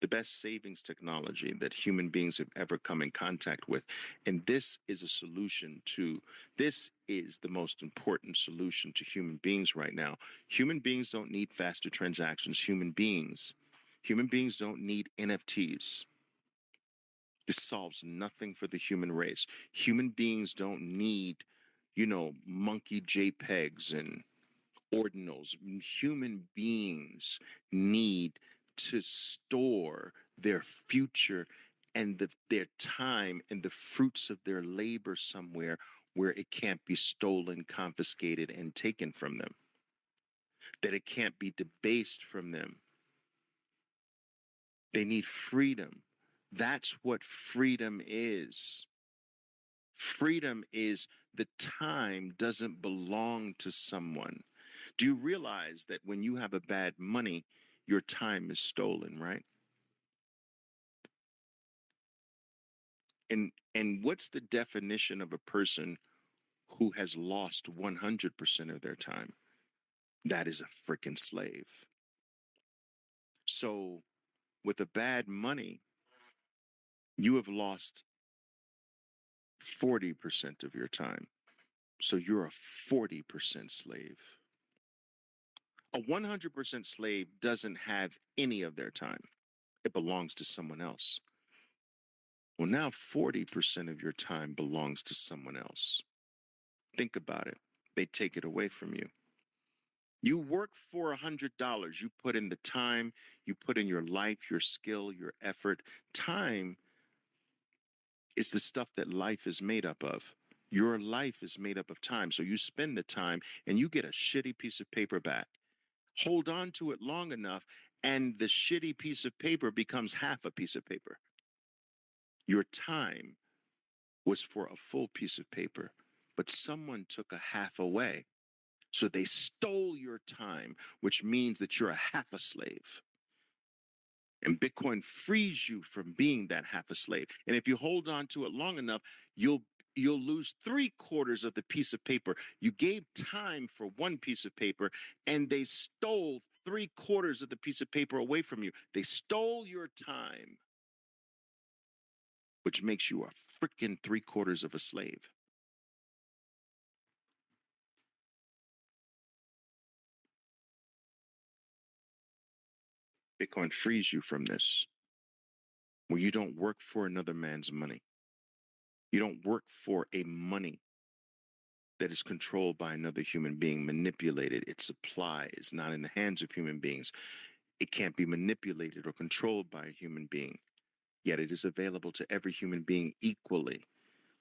the best savings technology that human beings have ever come in contact with. And this is a solution to, this is the most important solution to human beings right now. Human beings don't need faster transactions. Human beings don't need NFTs. This solves nothing for the human race. Human beings don't need, monkey JPEGs and ordinals. Human beings need to store their future and their time and the fruits of their labor somewhere where it can't be stolen, confiscated, and taken from them, that it can't be debased from them. They need freedom. That's what freedom is. Freedom is the time doesn't belong to someone. Do you realize that when you have a bad money, your time is stolen, right? And what's the definition of a person who has lost 100% of their time? That is a freaking slave. So with a bad money, you have lost 40% of your time. So you're a 40% slave. A 100% slave doesn't have any of their time. It belongs to someone else. Well, now 40% of your time belongs to someone else. Think about it. They take it away from you. You work for $100. You put in the time, you put in your life, your skill, your effort. Time is the stuff that life is made up of. Your life is made up of time. So you spend the time and you get a shitty piece of paper back. Hold on to it long enough, and the shitty piece of paper becomes half a piece of paper. Your time was for a full piece of paper, but someone took a half away. So they stole your time, which means that you're a half a slave. And Bitcoin frees you from being that half a slave. And if you hold on to it long enough, you'll lose 3/4 of the piece of paper. You gave time for one piece of paper, and they stole 3/4 of the piece of paper away from you. They stole your time, which makes you a freaking 3/4 of a slave. Bitcoin frees you from this, where you don't work for another man's money. You don't work for a money that is controlled by another human being, manipulated. Its supply is not in the hands of human beings. It can't be manipulated or controlled by a human being, yet it is available to every human being equally.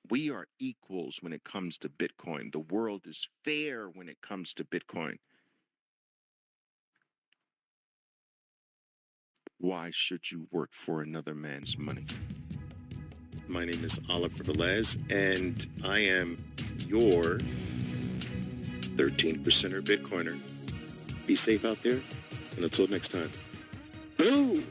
We are equals when it comes to Bitcoin. The world is fair when it comes to Bitcoin. Why should you work for another man's money? My name is Oliver Velez, and I am your 13%er Bitcoiner. Be safe out there, and until next time. Boom!